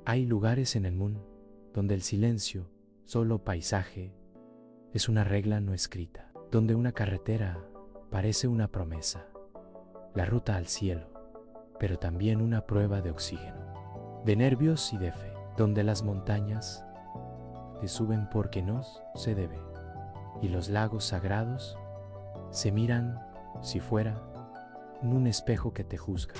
Hay lugares en el mundo donde el silencio, solo paisaje, es una regla no escrita, donde una carretera parece una promesa, la ruta al cielo, pero también una prueba de oxígeno, de nervios y de fe, donde las montañas te suben porque no se debe, y los lagos sagrados se miran si fuera un espejo que te juzga.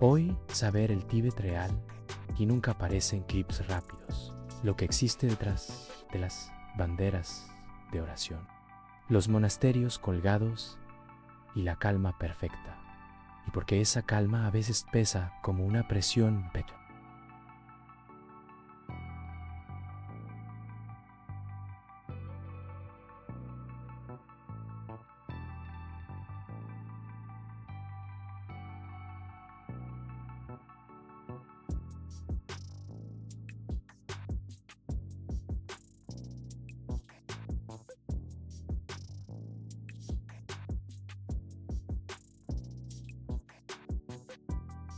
Hoy, saber el Tíbet real y nunca aparecen clips rápidos, lo que existe detrás de las banderas de oración, los monasterios colgados y la calma perfecta, y porque esa calma a veces pesa como una presión pecho.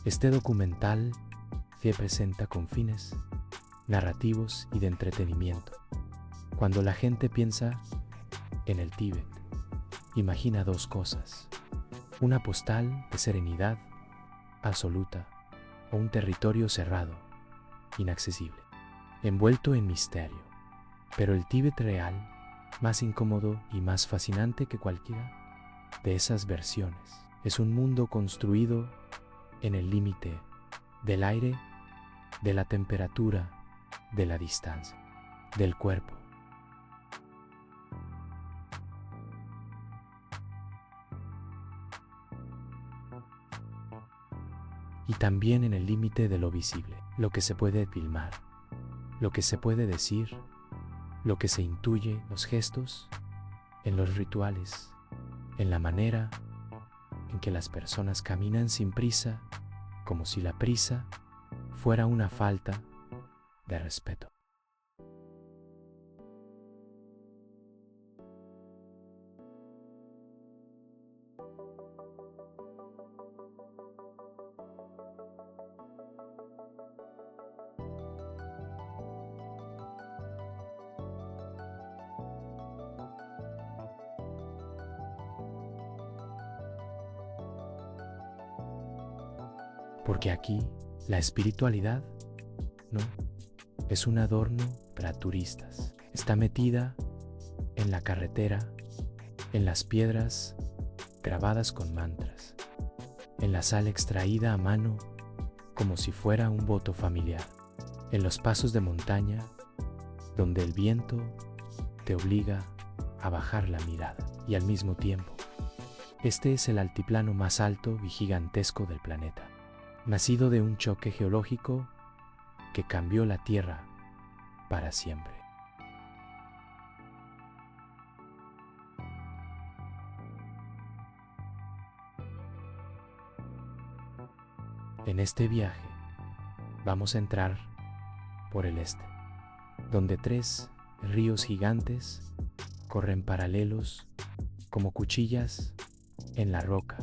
Este documental se presenta con fines narrativos y de entretenimiento. Cuando la gente piensa en el Tíbet, imagina dos cosas: una postal de serenidad absoluta o un territorio cerrado, inaccesible, envuelto en misterio. Pero el Tíbet real, más incómodo y más fascinante que cualquiera de esas versiones, es un mundo construido en el límite del aire, de la temperatura, de la distancia, del cuerpo. Y también en el límite de lo visible, lo que se puede filmar, lo que se puede decir, lo que se intuye, los gestos, en los rituales, en la manera en que las personas caminan sin prisa, como si la prisa fuera una falta de respeto. Porque aquí la espiritualidad no es un adorno para turistas. Está metida en la carretera, en las piedras grabadas con mantras, en la sal extraída a mano como si fuera un voto familiar, en los pasos de montaña donde el viento te obliga a bajar la mirada. Y al mismo tiempo, este es el altiplano más alto y gigantesco del planeta, nacido de un choque geológico que cambió la Tierra para siempre. En este viaje vamos a entrar por el este, donde 3 ríos gigantes corren paralelos como cuchillas en la roca.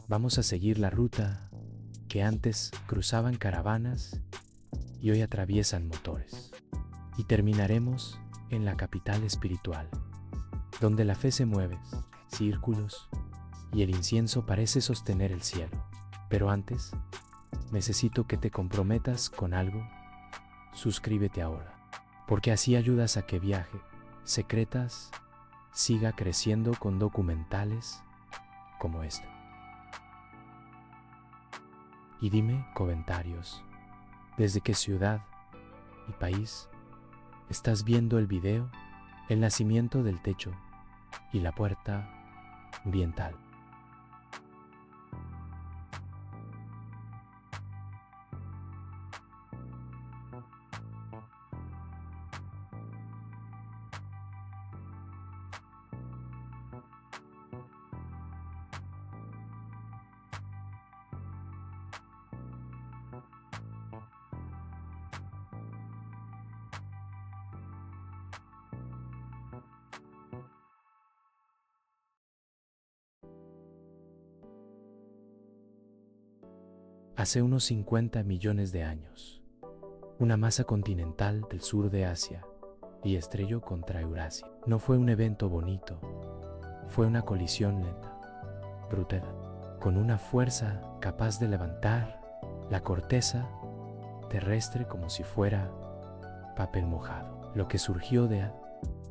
Vamos a seguir la ruta que antes cruzaban caravanas y hoy atraviesan motores. Y terminaremos en la capital espiritual, donde la fe se mueve, círculos, y el incienso parece sostener el cielo. Pero antes, necesito que te comprometas con algo. Suscríbete ahora, porque así ayudas a que Viaje Secretas siga creciendo con documentales como este. Y dime comentarios, ¿desde qué ciudad y país estás viendo el video? El nacimiento del techo y la puerta oriental. Hace unos 50 millones de años, una masa continental del sur de Asia y estrelló contra Eurasia. No fue un evento bonito, fue una colisión lenta, brutal, con una fuerza capaz de levantar la corteza terrestre como si fuera papel mojado. Lo que surgió de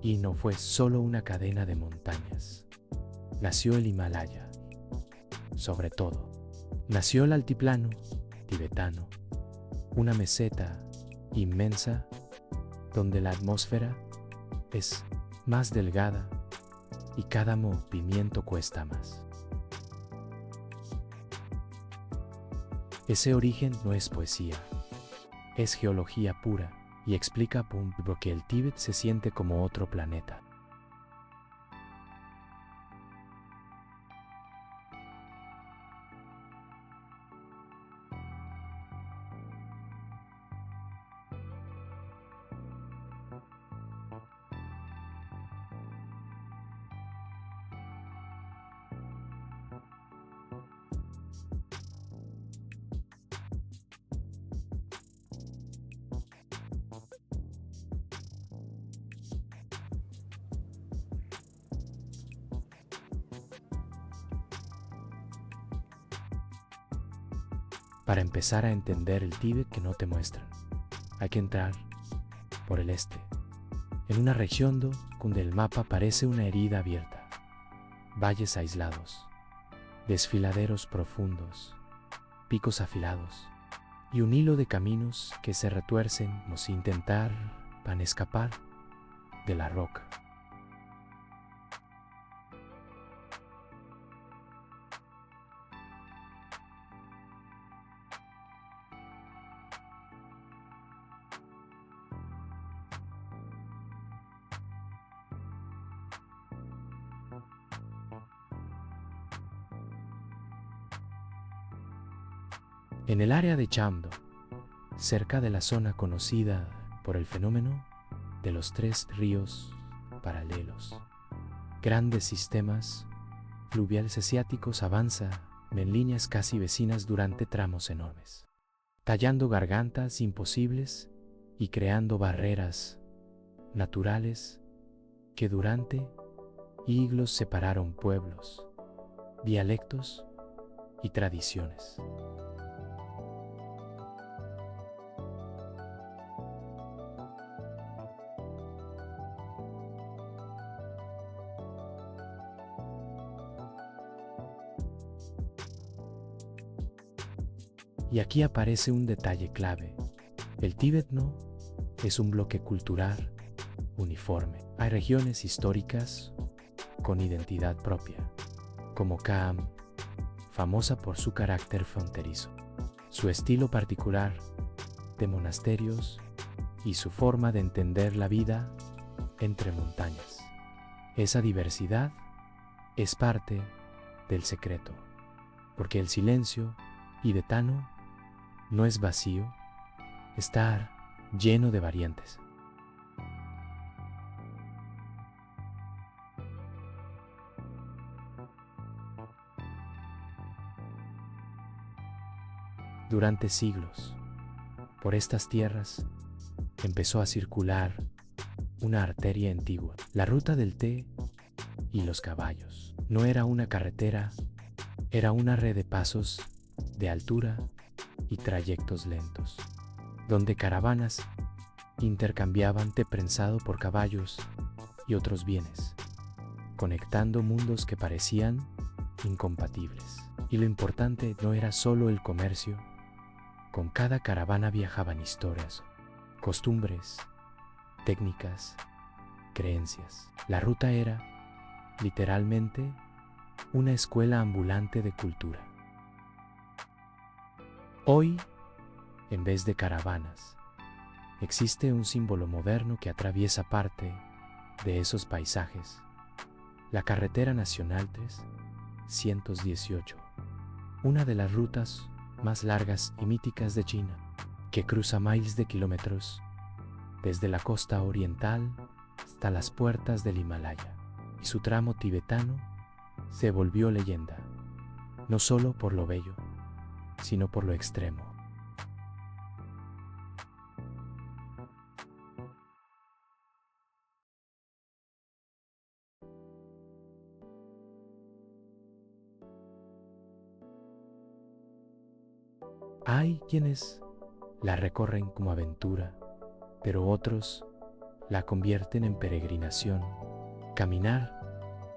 y no fue solo una cadena de montañas. Nació el Himalaya, sobre todo. Nació el altiplano tibetano, una meseta inmensa donde la atmósfera es más delgada y cada movimiento cuesta más. Ese origen no es poesía, es geología pura y explica por qué el Tíbet se siente como otro planeta. Para empezar a entender el Tíbet que no te muestran, hay que entrar por el este, en una región donde el mapa parece una herida abierta, valles aislados, desfiladeros profundos, picos afilados y un hilo de caminos que se retuercen como si intentaran escapar de la roca. En el área de Chamdo, cerca de la zona conocida por el fenómeno de los 3 ríos paralelos, grandes sistemas fluviales asiáticos avanzan en líneas casi vecinas durante tramos enormes, tallando gargantas imposibles y creando barreras naturales que durante siglos separaron pueblos, dialectos y tradiciones. Y aquí aparece un detalle clave. El Tíbet no es un bloque cultural uniforme. Hay regiones históricas con identidad propia, como Kham, famosa por su carácter fronterizo, su estilo particular de monasterios y su forma de entender la vida entre montañas. Esa diversidad es parte del secreto, porque el silencio tibetano no es vacío, está lleno de variantes. Durante siglos, por estas tierras, empezó a circular una arteria antigua. La ruta del té y los caballos. No era una carretera, era una red de pasos de altura y trayectos lentos, donde caravanas intercambiaban té prensado por caballos y otros bienes, conectando mundos que parecían incompatibles. Y lo importante no era solo el comercio, con cada caravana viajaban historias, costumbres, técnicas, creencias. La ruta era, literalmente, una escuela ambulante de cultura. Hoy, en vez de caravanas, existe un símbolo moderno que atraviesa parte de esos paisajes: la Carretera Nacional 318, una de las rutas más largas y míticas de China, que cruza miles de kilómetros desde la costa oriental hasta las puertas del Himalaya. Y su tramo tibetano se volvió leyenda, no solo por lo bello, sino por lo extremo. Hay quienes la recorren como aventura, pero otros la convierten en peregrinación. Caminar,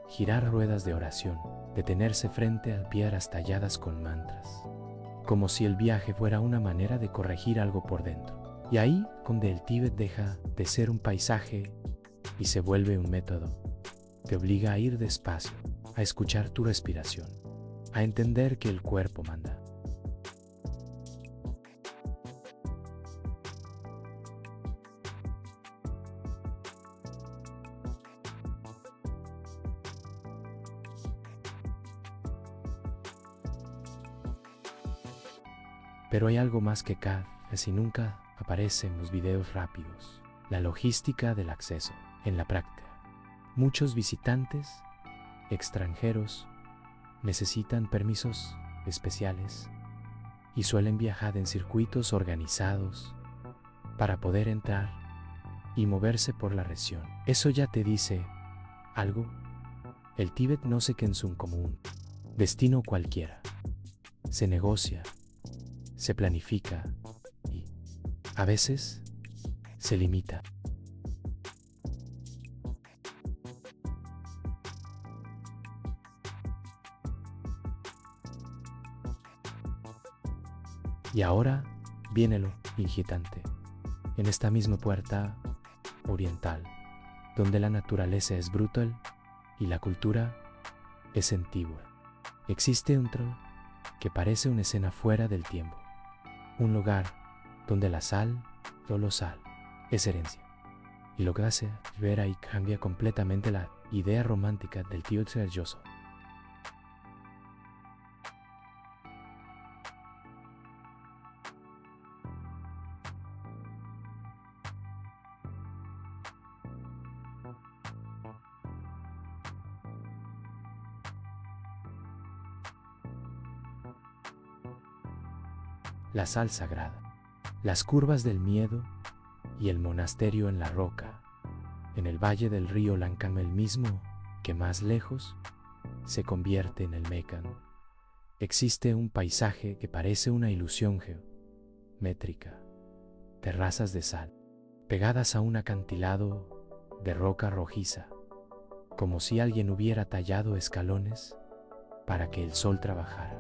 girar ruedas de oración, detenerse frente a piedras talladas con mantras, como si el viaje fuera una manera de corregir algo por dentro. Y ahí, donde el Tíbet deja de ser un paisaje y se vuelve un método, te obliga a ir despacio, a escuchar tu respiración, a entender que el cuerpo manda. Pero hay algo más que casi nunca aparece en los videos rápidos: la logística del acceso. En la práctica, muchos visitantes extranjeros necesitan permisos especiales y suelen viajar en circuitos organizados para poder entrar y moverse por la región. Eso ya te dice algo. El Tíbet no se queda como un destino cualquiera. Se negocia, se planifica y, a veces, se limita. Y ahora viene lo inquietante. En esta misma puerta oriental, donde la naturaleza es brutal y la cultura es antigua, existe un trono que parece una escena fuera del tiempo. Un lugar donde la sal, solo sal, es herencia. Y lo que hace ver ahí cambia completamente la idea romántica del tío religioso. La sal sagrada, las curvas del miedo y el monasterio en la roca, en el valle del río Lancam, el mismo que más lejos se convierte en el Mekong. Existe un paisaje que parece una ilusión geométrica, terrazas de sal, pegadas a un acantilado de roca rojiza, como si alguien hubiera tallado escalones para que el sol trabajara.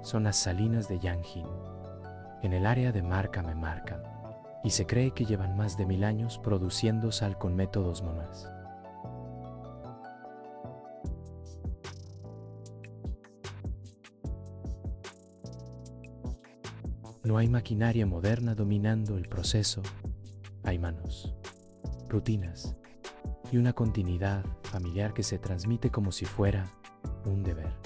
Son las salinas de Yanjin, en el área de Markham, y se cree que llevan más de 1000 años produciendo sal con métodos manuales. No hay maquinaria moderna dominando el proceso, hay manos, rutinas y una continuidad familiar que se transmite como si fuera un deber.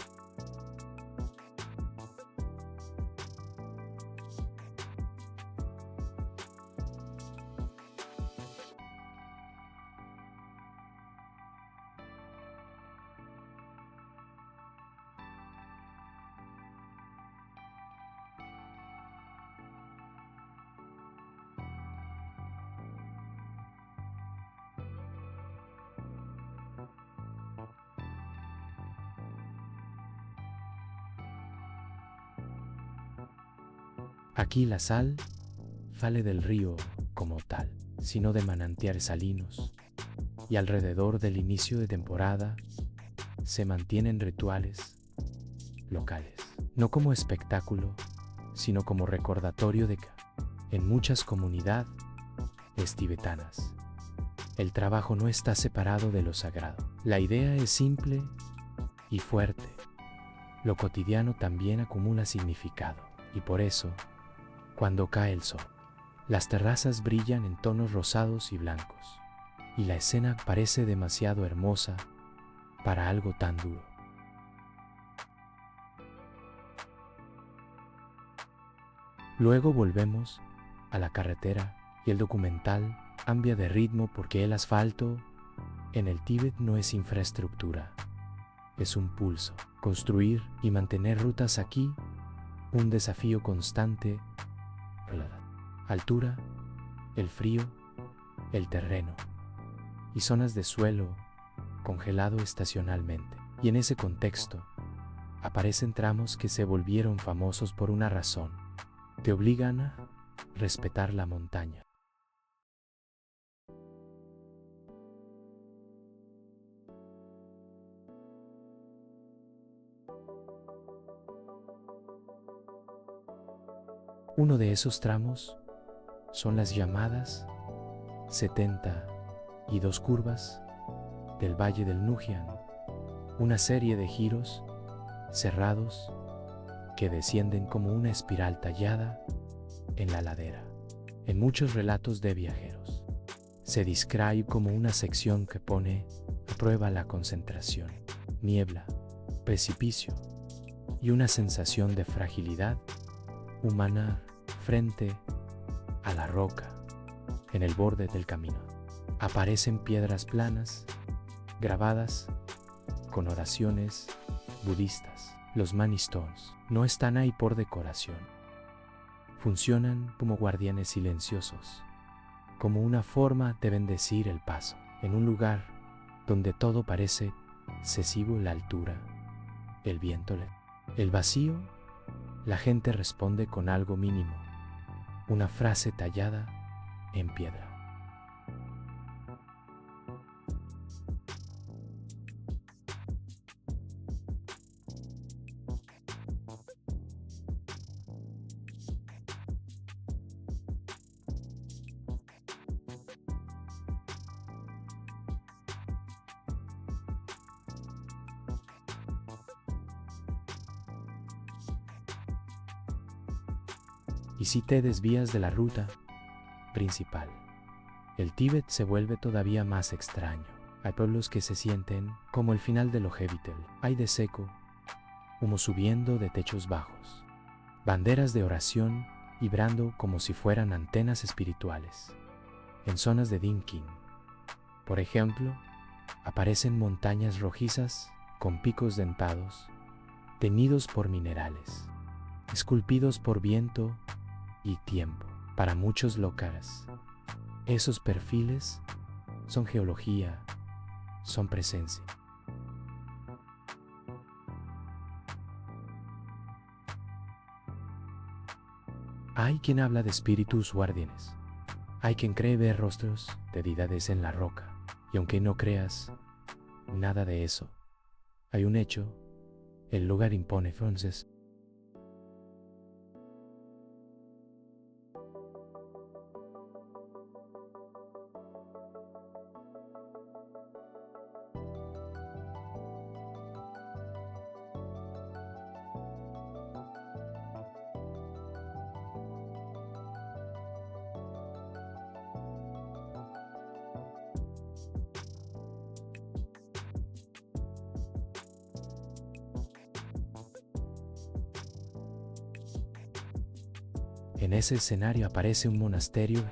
Aquí la sal sale del río como tal, sino de manantiales salinos, y alrededor del inicio de temporada se mantienen rituales locales, no como espectáculo, sino como recordatorio de que en muchas comunidades tibetanas el trabajo no está separado de lo sagrado. La idea es simple y fuerte. Lo cotidiano también acumula significado, y por eso, cuando cae el sol, las terrazas brillan en tonos rosados y blancos, y la escena parece demasiado hermosa para algo tan duro. Luego volvemos a la carretera y el documental cambia de ritmo porque el asfalto en el Tíbet no es infraestructura, es un pulso. Construir y mantener rutas aquí un desafío constante, altura, el frío, el terreno y zonas de suelo congelado estacionalmente. Y en ese contexto aparecen tramos que se volvieron famosos por una razón. Te obligan a respetar la montaña. Uno de esos tramos son las llamadas 72 curvas del Valle del Nújian, una serie de giros cerrados que descienden como una espiral tallada en la ladera. En muchos relatos de viajeros se describe como una sección que pone a prueba la concentración, niebla, precipicio y una sensación de fragilidad humana frente a la roca. En el borde del camino aparecen piedras planas grabadas con oraciones budistas. Los Mani Stones no están ahí por decoración. Funcionan como guardianes silenciosos, como una forma de bendecir el paso. En un lugar donde todo parece excesivo, la altura, el viento, el vacío, la gente responde con algo mínimo, una frase tallada en piedra. Y si te desvías de la ruta principal, el Tíbet se vuelve todavía más extraño. Hay pueblos que se sienten como el final del Ojevitel. Hay de seco, humo subiendo de techos bajos, banderas de oración vibrando como si fueran antenas espirituales. En zonas de Dinkin, por ejemplo, aparecen montañas rojizas con picos dentados, teñidos por minerales, esculpidos por viento y tiempo. Para muchos locales, esos perfiles son geología, son presencia. Hay quien habla de espíritus guardianes. Hay quien cree ver rostros de deidades en la roca. Y aunque no creas nada de eso, hay un hecho: el lugar impone. Entonces, en ese escenario aparece un monasterio,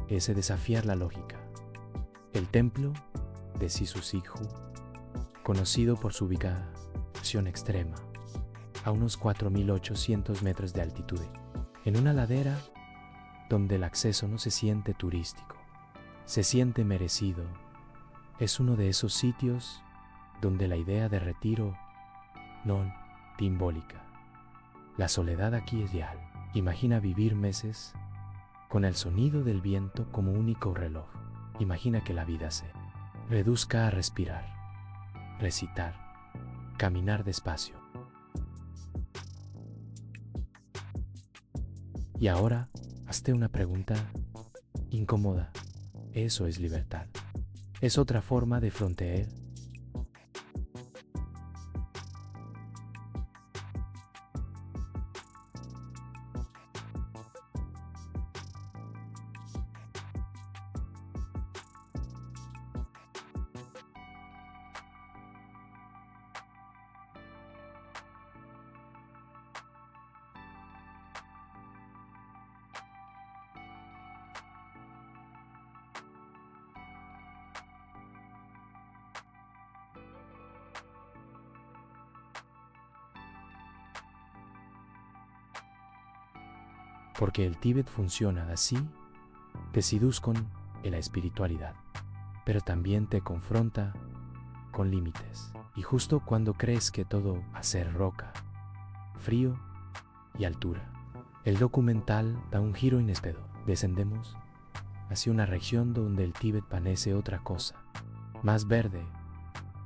ese desafiar la lógica. El templo de Sisu-Sikhu, conocido por su ubicación extrema, a unos 4.800 metros de altitud, en una ladera donde el acceso no se siente turístico, se siente merecido. Es uno de esos sitios donde la idea de retiro no simbólica. La soledad aquí es real. Imagina vivir meses con el sonido del viento como único reloj. Imagina que la vida se reduzca a respirar, recitar, caminar despacio. Y ahora, hazte una pregunta incómoda. ¿Eso es libertad? ¿Es otra forma de frontear? porque el Tíbet funciona así, te seduce con la espiritualidad, pero también te confronta con límites. Y justo cuando crees que todo va a ser roca, frío y altura, el documental da un giro inesperado. Descendemos hacia una región donde el Tíbet parece otra cosa, más verde,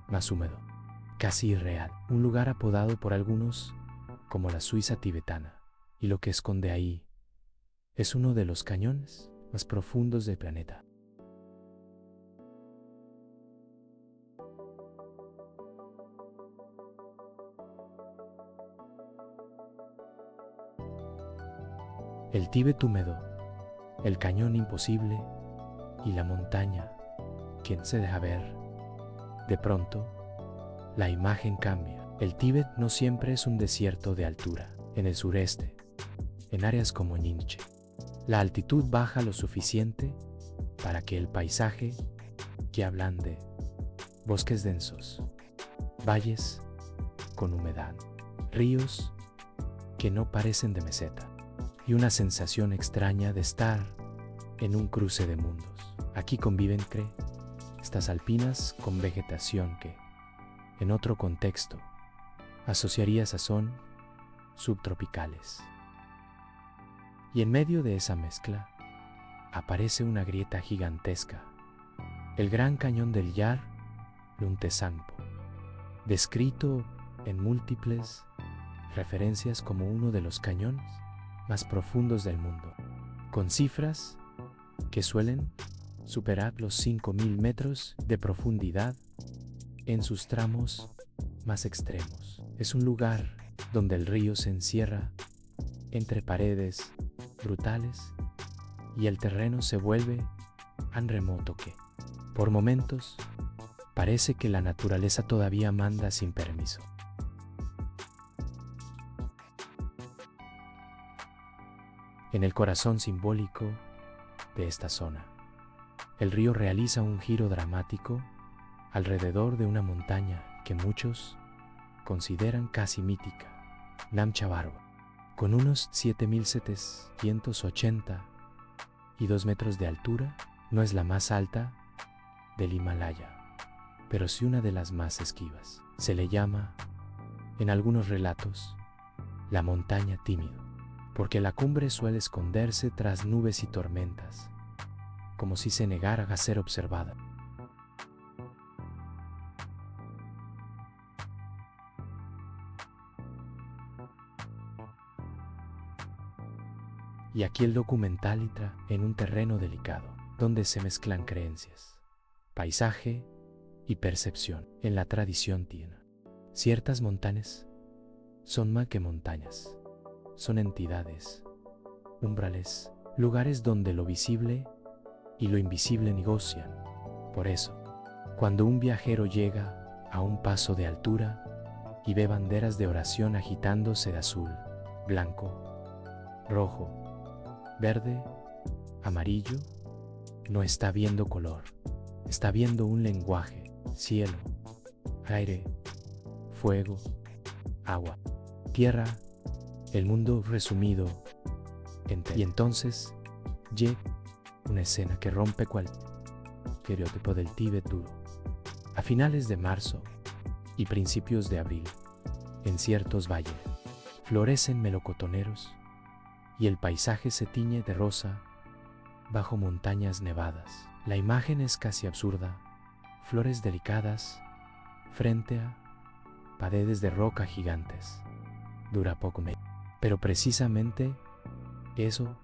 más húmedo, casi irreal. Un lugar apodado por algunos como la Suiza tibetana. Y lo que esconde ahí es uno de los cañones más profundos del planeta. El Tíbet húmedo, el cañón imposible y la montaña que se deja ver. De pronto, la imagen cambia. El Tíbet no siempre es un desierto de altura. En el sureste, en áreas como Ningche, la altitud baja lo suficiente para que el paisaje que ablande bosques densos, valles con humedad, ríos que no parecen de meseta y una sensación extraña de estar en un cruce de mundos. Aquí conviven, estas alpinas con vegetación que, en otro contexto, asociarías a son subtropicales. Y en medio de esa mezcla, aparece una grieta gigantesca, el Gran Cañón del Yar Luntesangpo, descrito en múltiples referencias como uno de los cañones más profundos del mundo, con cifras que suelen superar los 5.000 metros de profundidad en sus tramos más extremos. Es un lugar donde el río se encierra entre paredes brutales y el terreno se vuelve tan remoto que, por momentos, parece que la naturaleza todavía manda sin permiso. En el corazón simbólico de esta zona, el río realiza un giro dramático alrededor de una montaña que muchos consideran casi mítica, Namcha Barwa, con unos 7.782 metros de altura. No es la más alta del Himalaya, pero sí una de las más esquivas. Se le llama, en algunos relatos, la montaña tímido, porque la cumbre suele esconderse tras nubes y tormentas, como si se negara a ser observada. Y aquí el documental entra en un terreno delicado, donde se mezclan creencias, paisaje y percepción. En la tradición tiene ciertas montañas son más que montañas, son entidades, umbrales, lugares donde lo visible y lo invisible negocian. Por eso, cuando un viajero llega a un paso de altura y ve banderas de oración agitándose de azul, blanco, rojo, verde, amarillo, no está viendo color, está viendo un lenguaje: cielo, aire, fuego, agua, tierra, el mundo resumido entero. Y entonces llega una escena que rompe cualquier estereotipo del Tíbet duro. A finales de marzo y principios de abril, en ciertos valles, florecen melocotoneros y el paisaje se tiñe de rosa bajo montañas nevadas. La imagen es casi absurda: flores delicadas frente a paredes de roca gigantes. Dura poco, pero precisamente eso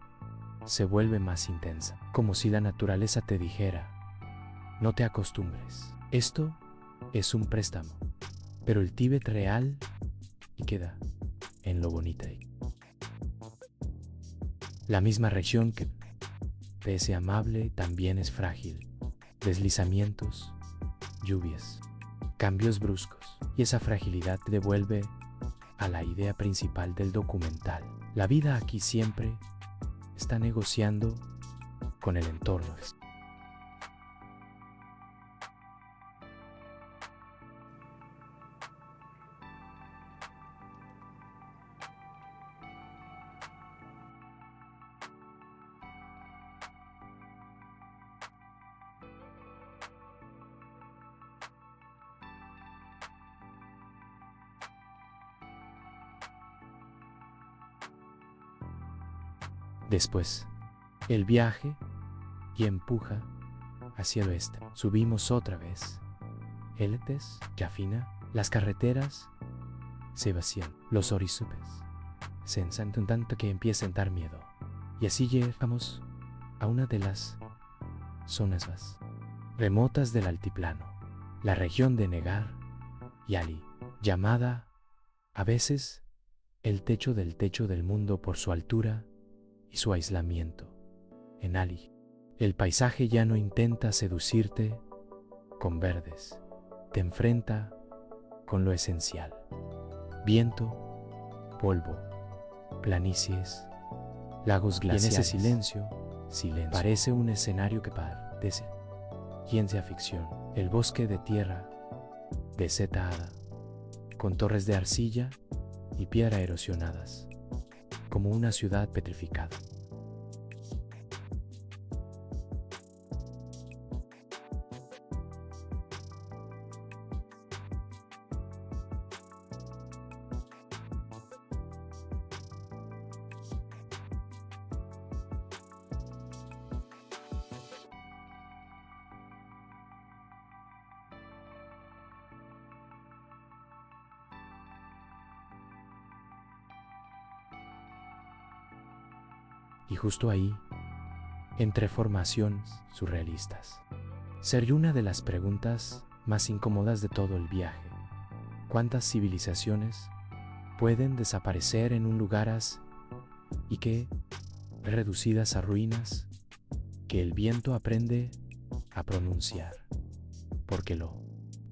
se vuelve más intensa, como si la naturaleza te dijera: no te acostumbres, esto es un préstamo. Pero el Tíbet real y queda en lo bonito. La misma región que, pese amable, también es frágil. Deslizamientos, lluvias, cambios bruscos. Y esa fragilidad te devuelve a la idea principal del documental. La vida aquí siempre está negociando con el entorno. Después, el viaje y empuja hacia el oeste. Subimos otra vez. Életes, Jafina, las carreteras se vacían. Los horizontes se ensantan tanto que empiezan a dar miedo. Y así llegamos a una de las zonas más remotas del altiplano, la región de Negar y Ali, llamada a veces el techo del mundo por su altura y su aislamiento. En Ali, el paisaje ya no intenta seducirte con verdes, te enfrenta con lo esencial: viento, polvo, planicies, lagos glaciares. Y en ese silencio, parece un escenario que parece ciencia ficción. El bosque de tierra desetada, con torres de arcilla y piedra erosionadas, como una ciudad petrificada. Y justo ahí, entre formaciones surrealistas, sería una de las preguntas más incómodas de todo el viaje. ¿Cuántas civilizaciones pueden desaparecer en un lugar así y que, reducidas a ruinas, que el viento aprende a pronunciar? Porque lo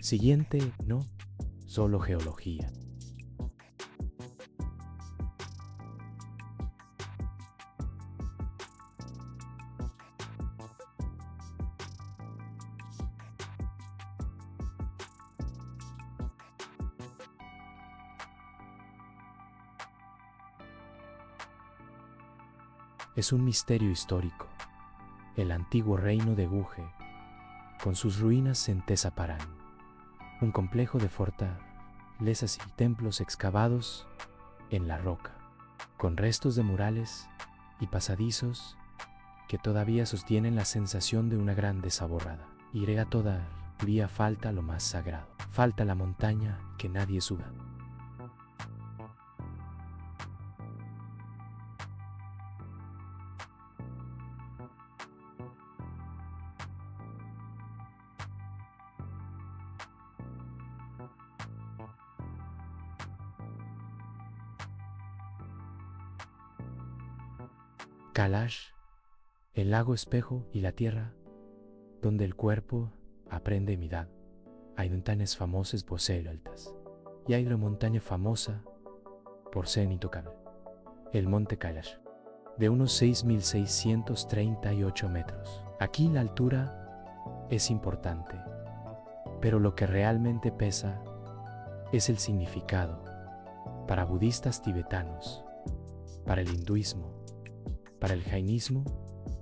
siguiente no solo geología. Es un misterio histórico. El antiguo reino de Guge, con sus ruinas en Tezaparán, un complejo de fortalezas y templos excavados en la roca, con restos de murales y pasadizos que todavía sostienen la sensación de una gran desaborrada. Iré todavía falta lo más sagrado, falta la montaña que nadie suba. Kailash, el lago espejo y la tierra, donde el cuerpo aprende mirad. Hay montañas famosas por ser altas, y hay una montaña famosa por ser intocable, el monte Kailash, de unos 6.638 metros. Aquí la altura es importante, pero lo que realmente pesa es el significado para budistas tibetanos, para el hinduismo, para el jainismo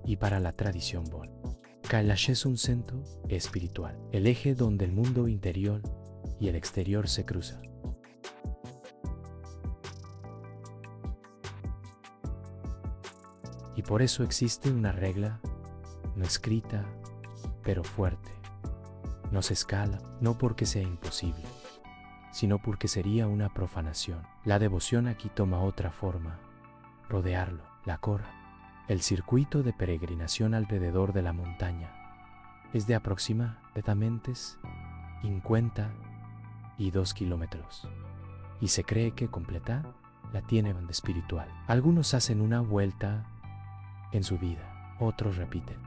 y para la tradición Bon. Kailash es un centro espiritual, el eje donde el mundo interior y el exterior se cruzan. Y por eso existe una regla, no escrita, pero fuerte. No se escala, no porque sea imposible, sino porque sería una profanación. La devoción aquí toma otra forma: rodearlo, la corra. El circuito de peregrinación alrededor de la montaña es de aproximadamente 52 kilómetros y se cree que completa la tiene banda espiritual. Algunos hacen una vuelta en su vida, otros repiten.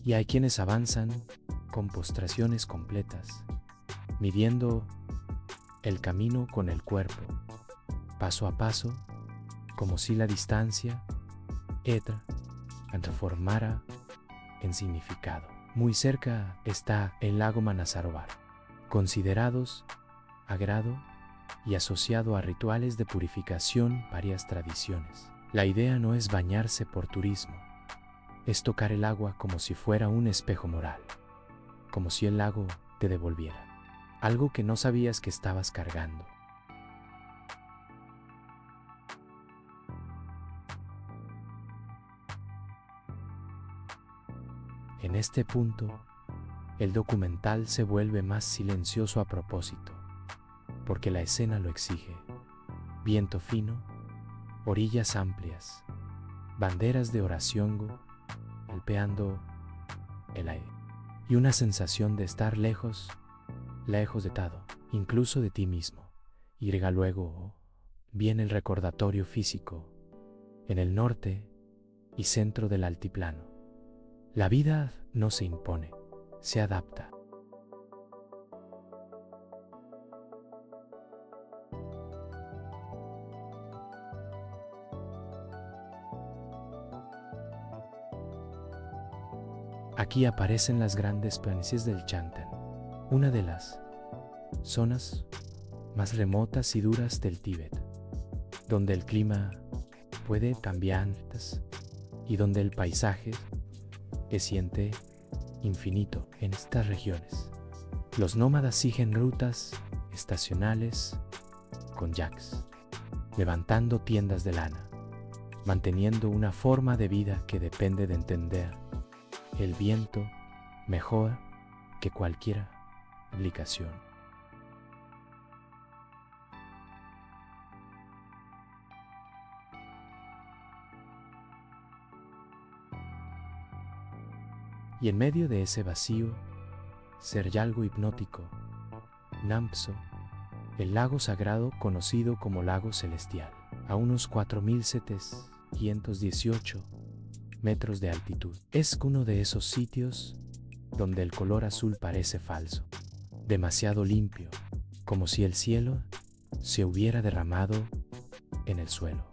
Y hay quienes avanzan con postraciones completas, midiendo el camino con el cuerpo, paso a paso, como si la distancia transformara en significado. Muy cerca está el lago Manasarovar, considerados sagrado y asociado a rituales de purificación varias tradiciones. La idea no es bañarse por turismo, es tocar el agua como si fuera un espejo moral, como si el lago te devolviera algo que no sabías que estabas cargando. En este punto, el documental se vuelve más silencioso a propósito, porque la escena lo exige. Viento fino, orillas amplias, banderas de oración golpeando el aire, y una sensación de estar lejos de todo, incluso de ti mismo. Y luego viene el recordatorio físico. En el norte y centro del altiplano, la vida no se impone, se adapta. Aquí aparecen las grandes planicies del Changteng, una de las zonas más remotas y duras del Tíbet, donde el clima puede cambiar y donde el paisaje se siente infinito. En estas regiones, los nómadas siguen rutas estacionales con yaks, levantando tiendas de lana, manteniendo una forma de vida que depende de entender el viento mejor que cualquier aplicación. Y en medio de ese vacío, ser algo hipnótico, Namso, el lago sagrado conocido como lago celestial, a unos 4.718 metros de altitud. Es uno de esos sitios donde el color azul parece falso, demasiado limpio, como si el cielo se hubiera derramado en el suelo.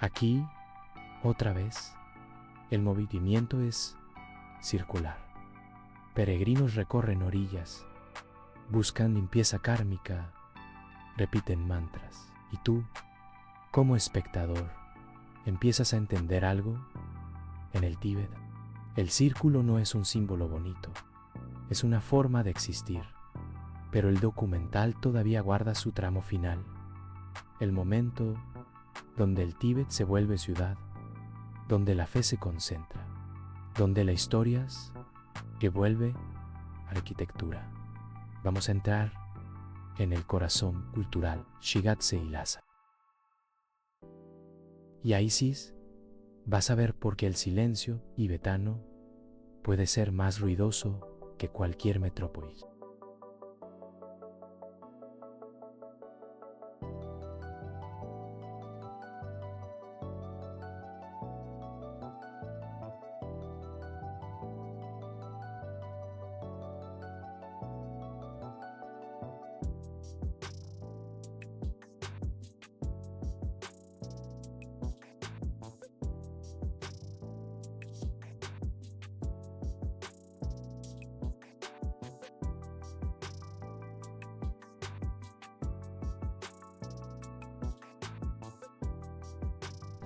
Aquí, otra vez, el movimiento es circular. Peregrinos recorren orillas, buscan limpieza kármica, repiten mantras. Y tú, como espectador, empiezas a entender algo. En el Tíbet, el círculo no es un símbolo bonito, es una forma de existir. Pero el documental todavía guarda su tramo final, el momento donde el Tíbet se vuelve ciudad, donde la fe se concentra, donde la historia que vuelve arquitectura. Vamos a entrar en el corazón cultural Shigatse y Lhasa. Y ahí sí vas a ver por qué el silencio tibetano puede ser más ruidoso que cualquier metrópolis.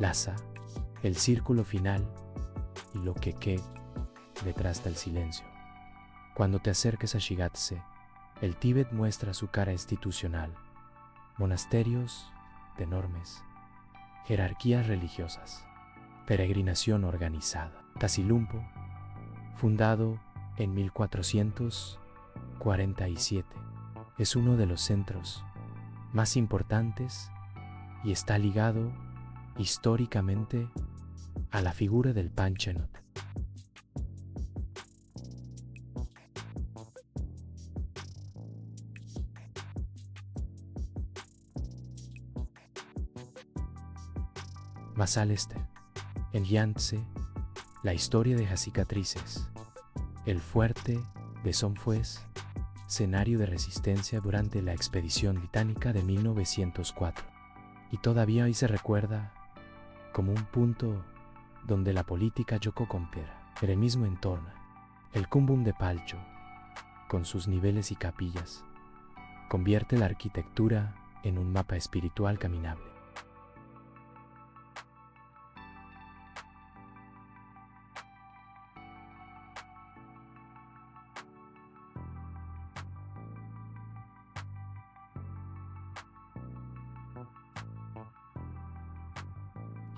Lhasa, el círculo final y lo que detrás del silencio. Cuando te acerques a Shigatse, el Tíbet muestra su cara institucional, monasterios enormes, jerarquías religiosas, peregrinación organizada. Tasilumpo, fundado en 1447, es uno de los centros más importantes y está ligado históricamente a la figura del Panchenot. Más al este, en Yangtze, la historia de las cicatrices. El fuerte de Son fue escenario de resistencia durante la expedición británica de 1904. y todavía hoy se recuerda como un punto donde la política chocó con piedra. En el mismo entorno, el Kumbum de Palcho, con sus niveles y capillas, convierte la arquitectura en un mapa espiritual caminable.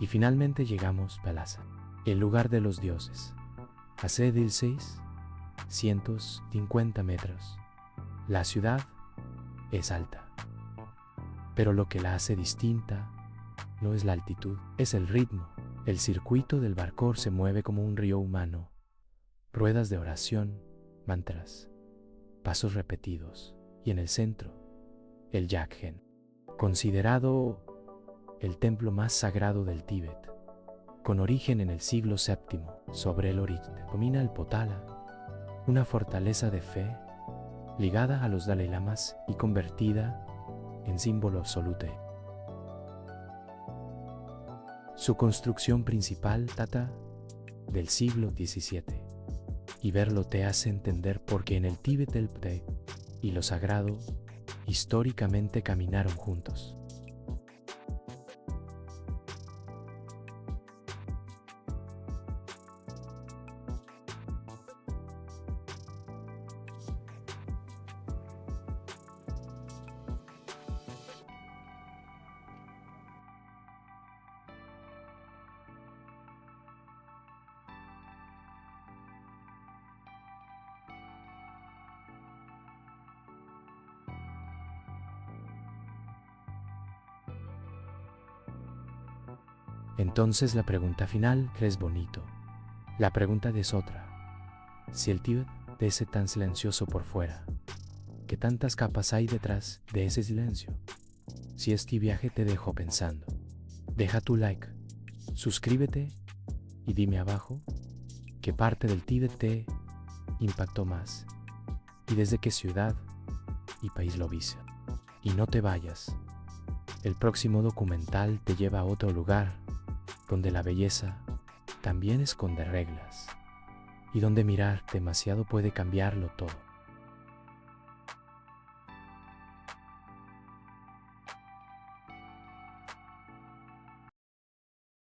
Y finalmente llegamos a Lhasa, el lugar de los dioses. A 6.150 metros. La ciudad es alta, pero lo que la hace distinta no es la altitud, es el ritmo. El circuito del Barcor se mueve como un río humano. Ruedas de oración, mantras, pasos repetidos. Y en el centro, el Yakhen, considerado el templo más sagrado del Tíbet, con origen en el siglo VII. Sobre el Orite domina el Potala, una fortaleza de fe ligada a los Dalai Lamas y convertida en símbolo absoluto. Su construcción principal data del siglo XVII, y verlo te hace entender por qué en el Tíbet el Pte y lo sagrado históricamente caminaron juntos. Entonces la pregunta final es bonito. La pregunta es otra. Si el Tíbet es tan silencioso por fuera, ¿qué tantas capas hay detrás de ese silencio? Si este viaje te dejó pensando, deja tu like, suscríbete y dime abajo qué parte del Tíbet te impactó más y desde qué ciudad y país lo viste. Y no te vayas. El próximo documental te lleva a otro lugar donde la belleza también esconde reglas y donde mirar demasiado puede cambiarlo todo.